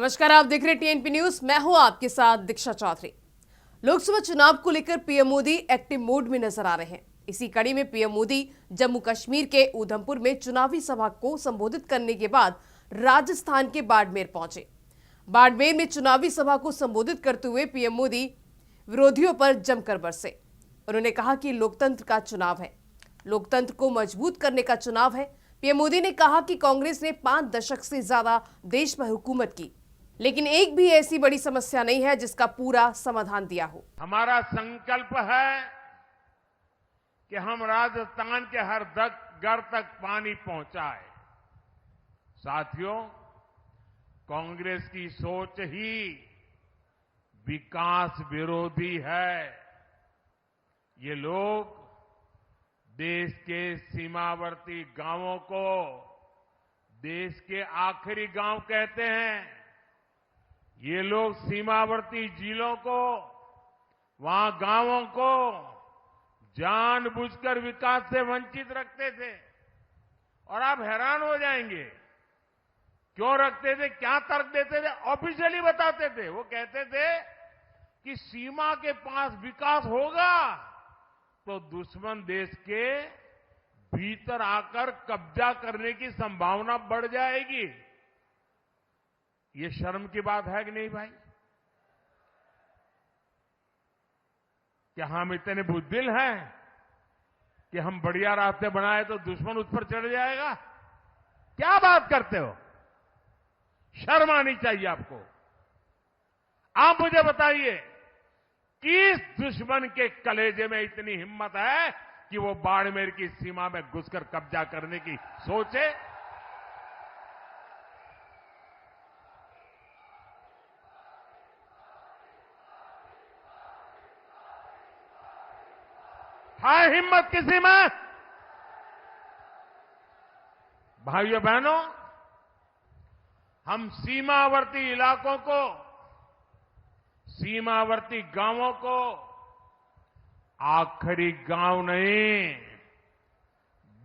नमस्कार, आप देख रहे टीएनपी न्यूज। मैं हूं आपके साथ दीक्षा चौधरी। लोकसभा चुनाव को लेकर पीएम मोदी एक्टिव मोड में नजर आ रहे हैं। इसी कड़ी में पीएम मोदी जम्मू कश्मीर के उधमपुर में चुनावी सभा को संबोधित करने के बाद राजस्थान के बाड़मेर पहुंचे। बाड़मेर में चुनावी सभा को संबोधित करते हुए पीएम मोदी विरोधियों पर जमकर बरसे। उन्होंने कहा कि लोकतंत्र का चुनाव है, लोकतंत्र को मजबूत करने का चुनाव है। पीएम मोदी ने कहा कि कांग्रेस ने 5 दशक से ज्यादा देश पर हुकूमत की, लेकिन एक भी ऐसी बड़ी समस्या नहीं है जिसका पूरा समाधान दिया हो। हमारा संकल्प है कि हम राजस्थान के हर घर तक पानी पहुंचाए। साथियों, कांग्रेस की सोच ही विकास विरोधी है। ये लोग देश के सीमावर्ती गांवों को देश के आखिरी गांव कहते हैं। ये लोग सीमावर्ती जिलों को, वहां गांवों को जानबूझकर विकास से वंचित रखते थे। और आप हैरान हो जाएंगे, क्यों रखते थे, क्या तर्क देते थे। ऑफिशियली बताते थे, वो कहते थे कि सीमा के पास विकास होगा तो दुश्मन देश के भीतर आकर कब्जा करने की संभावना बढ़ जाएगी। ये शर्म की बात है कि नहीं भाई? क्या हम इतने बुद्धिल हैं कि हम बढ़िया रास्ते बनाए तो दुश्मन उस पर चढ़ जाएगा? क्या बात करते हो? शर्म आनी चाहिए आपको। आप मुझे बताइए, किस दुश्मन के कलेजे में इतनी हिम्मत है कि वो बाड़मेर की सीमा में घुसकर कब्जा करने की सोचे? है हिम्मत किसी में? भाइयों बहनों, हम सीमावर्ती इलाकों को, सीमावर्ती गांवों को आखिरी गांव नहीं,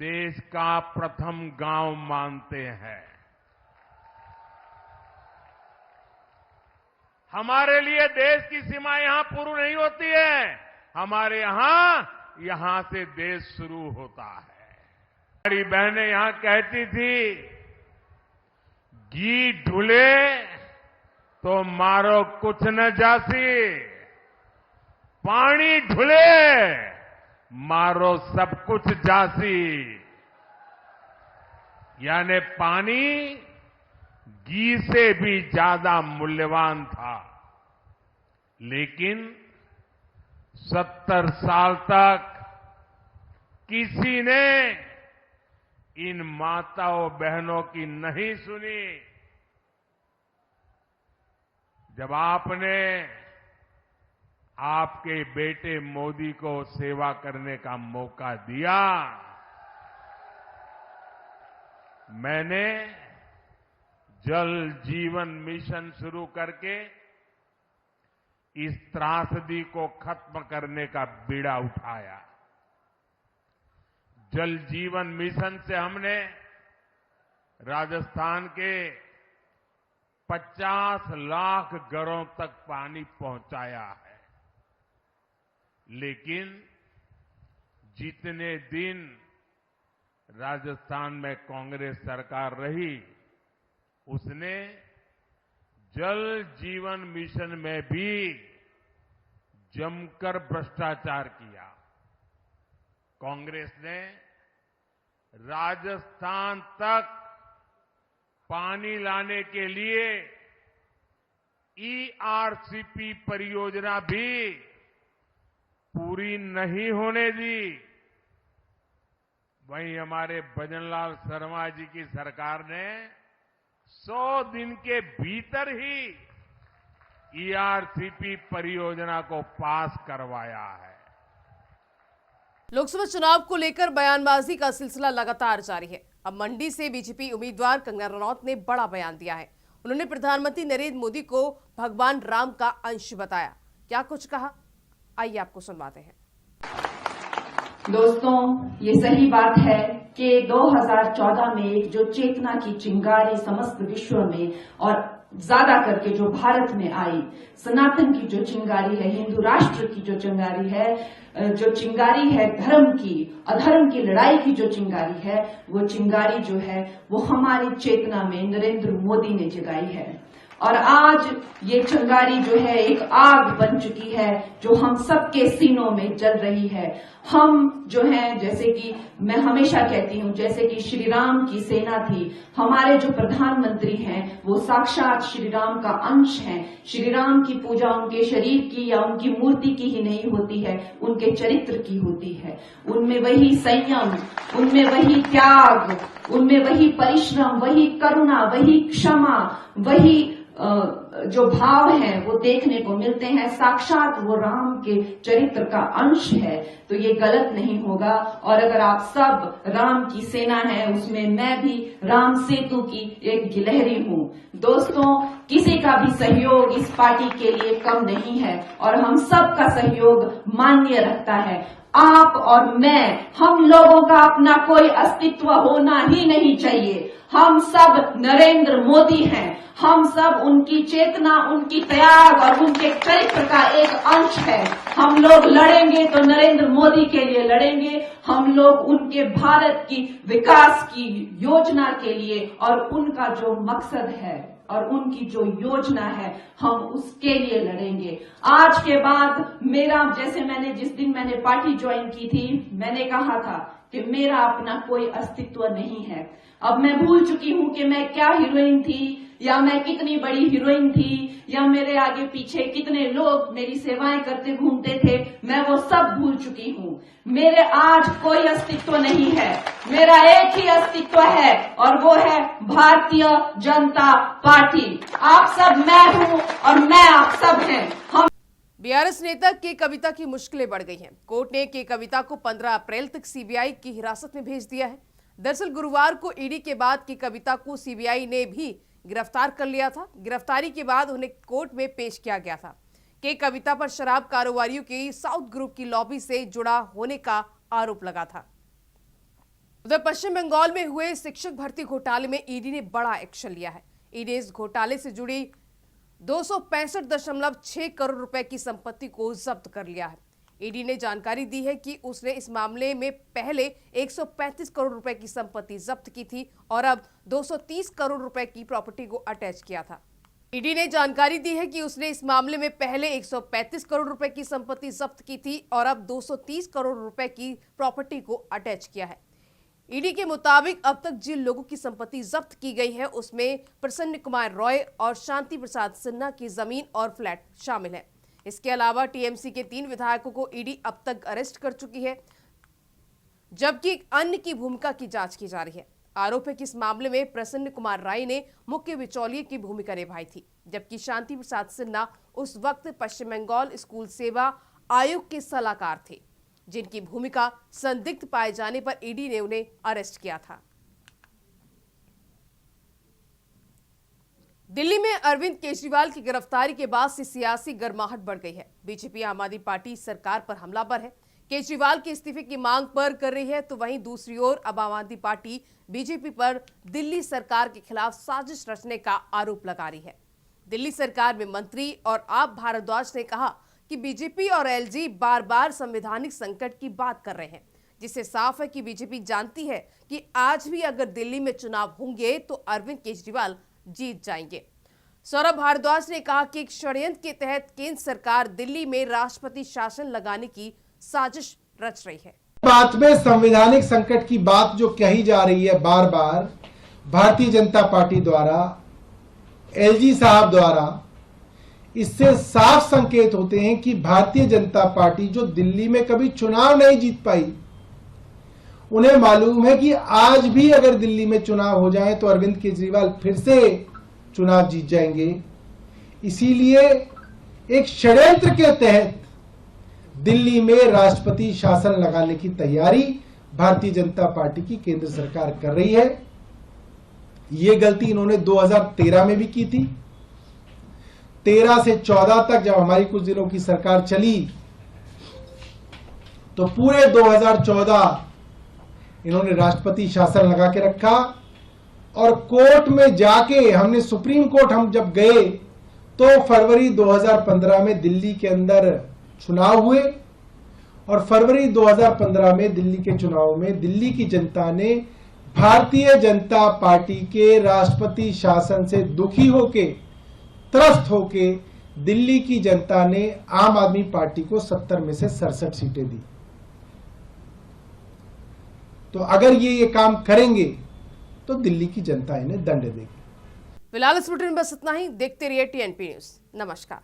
देश का प्रथम गांव मानते हैं। हमारे लिए देश की सीमा यहां पूरी नहीं होती है, हमारे यहां से देश शुरू होता है। हमारी बहनें यहां कहती थी, घी ढुले तो मारो कुछ न जासी, पानी ढुले मारो सब कुछ जासी। यानी पानी घी से भी ज्यादा मूल्यवान था। लेकिन 70 साल तक किसी ने इन माताओं बहनों की नहीं सुनी। जब आपने आपके बेटे मोदी को सेवा करने का मौका दिया, मैंने जल जीवन मिशन शुरू करके इस त्रासदी को खत्म करने का बीड़ा उठाया। जल जीवन मिशन से हमने राजस्थान के 50 लाख घरों तक पानी पहुंचाया है। लेकिन जितने दिन राजस्थान में कांग्रेस सरकार रही, उसने जल जीवन मिशन में भी जमकर भ्रष्टाचार किया। कांग्रेस ने राजस्थान तक पानी लाने के लिए ईआरसीपी परियोजना भी पूरी नहीं होने दी। वहीं हमारे भजनलाल शर्मा जी की सरकार ने 100 दिन के भीतर ही ईआरसीपी परियोजना को पास करवाया है। लोकसभा चुनाव को लेकर बयानबाजी का सिलसिला लगातार जारी है। अब मंडी से बीजेपी उम्मीदवार कंगना रनौत ने बड़ा बयान दिया है। उन्होंने प्रधानमंत्री नरेंद्र मोदी को भगवान राम का अंश बताया। क्या कुछ कहा, आइए आपको सुनवाते हैं। दोस्तों, ये सही बात है कि 2014 में जो चेतना की चिंगारी समस्त विश्व में और ज्यादा करके जो भारत में आई, सनातन की जो चिंगारी है, हिंदू राष्ट्र की जो चिंगारी है, जो चिंगारी है धर्म की, अधर्म की लड़ाई की जो चिंगारी है, वो चिंगारी जो है वो हमारी चेतना में नरेंद्र मोदी ने जगाई है। और आज ये चिंगारी जो है एक आग बन चुकी है जो हम सबके सीनों में जल रही है। हम जो हैं, जैसे कि मैं हमेशा कहती हूं, जैसे कि श्री राम की सेना थी, हमारे जो प्रधानमंत्री हैं वो साक्षात श्री राम का अंश हैं। श्री राम की पूजा उनके शरीर की या उनकी मूर्ति की ही नहीं होती है, उनके चरित्र की होती है। उनमें वही संयम, उनमें वही त्याग, उनमें वही परिश्रम, वही करुणा, वही क्षमा, वही जो भाव हैं वो देखने को मिलते हैं। साक्षात वो राम के चरित्र का अंश है, तो ये गलत नहीं होगा। और अगर आप सब राम की सेना है, उसमें मैं भी राम सेतु की एक गिलहरी हूं। दोस्तों, किसी का भी सहयोग इस पार्टी के लिए कम नहीं है और हम सब का सहयोग मान्य रखता है। आप और मैं, हम लोगों का अपना कोई अस्तित्व होना ही नहीं चाहिए। हम सब नरेंद्र मोदी हैं, हम सब उनकी चेतना, उनकी त्याग और उनके चरित्र का एक अंश है। हम लोग लड़ेंगे तो नरेंद्र मोदी के लिए लड़ेंगे, हम लोग उनके भारत की विकास की योजना के लिए और उनका जो मकसद है और उनकी जो योजना है हम उसके लिए लड़ेंगे। आज के बाद मेरा, जैसे जिस दिन मैंने पार्टी ज्वाइन की थी, मैंने कहा था कि मेरा अपना कोई अस्तित्व नहीं है। अब मैं भूल चुकी हूं कि मैं क्या हीरोइन थी, या मैं कितनी बड़ी हीरोइन थी, या मेरे आगे पीछे कितने लोग मेरी सेवाएं करते घूमते थे, मैं वो सब भूल चुकी हूं। मेरे आज कोई अस्तित्व नहीं है, मेरा एक ही अस्तित्व है और वो है भारतीय जनता पार्टी। आप सब मैं हूं और मैं आप सब हैं। हम बीआरएस नेता के कविता की मुश्किलें बढ़ गई हैं। कोर्ट ने के कविता को 15 अप्रैल तक सीबीआई की हिरासत में भेज दिया है। दरअसल गुरुवार को ईडी के बाद की कविता को सीबीआई ने भी गिरफ्तार कर लिया था। गिरफ्तारी के बाद उन्हें कोर्ट में पेश किया गया था। के कविता पर शराब कारोबारियों की साउथ ग्रुप की लॉबी से जुड़ा होने का आरोप लगा था। उधर पश्चिम बंगाल में हुए शिक्षक भर्ती घोटाले में ईडी ने बड़ा एक्शन लिया है। ईडी इस घोटाले से जुड़ी 265.6 करोड़ रुपए की संपत्ति को जब्त कर लिया है। ईडी ने जानकारी दी है कि उसने इस मामले में पहले 135 करोड़ रुपए की संपत्ति जब्त की थी और अब 230 करोड़ रुपए की प्रॉपर्टी को अटैच किया था। ईडी ने जानकारी दी है कि उसने इस मामले में पहले 135 करोड़ रुपए की संपत्ति जब्त की थी और अब 230 करोड़ रुपए की प्रॉपर्टी को अटैच किया है। ईडी के मुताबिक अब तक जिन लोगों की संपत्ति जब्त की गई है उसमें प्रसन्न कुमार रॉय और शांति प्रसाद सिन्हा की जमीन और फ्लैट शामिल है। इसके अलावा टीएमसी के 3 विधायकों को ईडी अब तक अरेस्ट कर चुकी है, जबकि एक अन्य की भूमिका की जांच की जा रही है। आरोप है कि इस मामले में प्रसन्न कुमार राय ने मुख्य बिचौलिए की भूमिका निभाई थी, जबकि शांति प्रसाद सिन्हा उस वक्त पश्चिम बंगाल स्कूल सेवा आयोग के सलाहकार थे, जिनकी भूमिका संदिग्ध पाए जाने पर ईडी ने उन्हें अरेस्ट किया था। दिल्ली में अरविंद केजरीवाल की गिरफ्तारी के बाद से सियासी गर्माहट बढ़ गई है। बीजेपी आम आदमी पार्टी सरकार पर हमलावर है, केजरीवाल के इस्तीफे की मांग पर कर रही है, तो वहीं दूसरी ओर अब आम आदमी पार्टी बीजेपी पर दिल्ली सरकार के खिलाफ साजिश रचने का आरोप लगा रही है। दिल्ली सरकार में मंत्री और आप भारद्वाज ने कहा कि बीजेपी और एलजी बार बार संवैधानिक संकट की बात कर रहे हैं, जिससे साफ है कि बीजेपी जानती है कि आज भी अगर दिल्ली में चुनाव होंगे तो अरविंद केजरीवाल जीत जाएंगे। सौरभ भारद्वाज ने कहा कि एक षड्यंत्र के तहत केंद्र सरकार दिल्ली में राष्ट्रपति शासन लगाने की साजिश रच रही है। बात में संवैधानिक संकट की बात जो कही जा रही है बार बार भारतीय जनता पार्टी द्वारा, एलजी साहब द्वारा, इससे साफ संकेत होते हैं कि भारतीय जनता पार्टी जो दिल्ली में कभी चुनाव नहीं जीत पाई, उन्हें मालूम है कि आज भी अगर दिल्ली में चुनाव हो जाए तो अरविंद केजरीवाल फिर से चुनाव जीत जाएंगे। इसीलिए एक षड्यंत्र के तहत दिल्ली में राष्ट्रपति शासन लगाने की तैयारी भारतीय जनता पार्टी की केंद्र सरकार कर रही है। ये गलती इन्होंने 2013 में भी की थी। 13 से 14 तक जब हमारी कुछ दिनों की सरकार चली तो पूरे 2014 इन्होंने राष्ट्रपति शासन लगा के रखा और कोर्ट में जाके हमने सुप्रीम कोर्ट हम जब गए तो फरवरी 2015 में दिल्ली के अंदर चुनाव हुए और फरवरी 2015 में दिल्ली के चुनाव में दिल्ली की जनता ने भारतीय जनता पार्टी के राष्ट्रपति शासन से दुखी होके, त्रस्त होके दिल्ली की जनता ने आम आदमी पार्टी को 70 में से 67 सीटें दी। तो अगर ये काम करेंगे तो दिल्ली की जनता इन्हें दंड देगी। फिलहाल इस बुलेटिन में बस इतना ही। देखते रहिए TNP न्यूज। नमस्कार।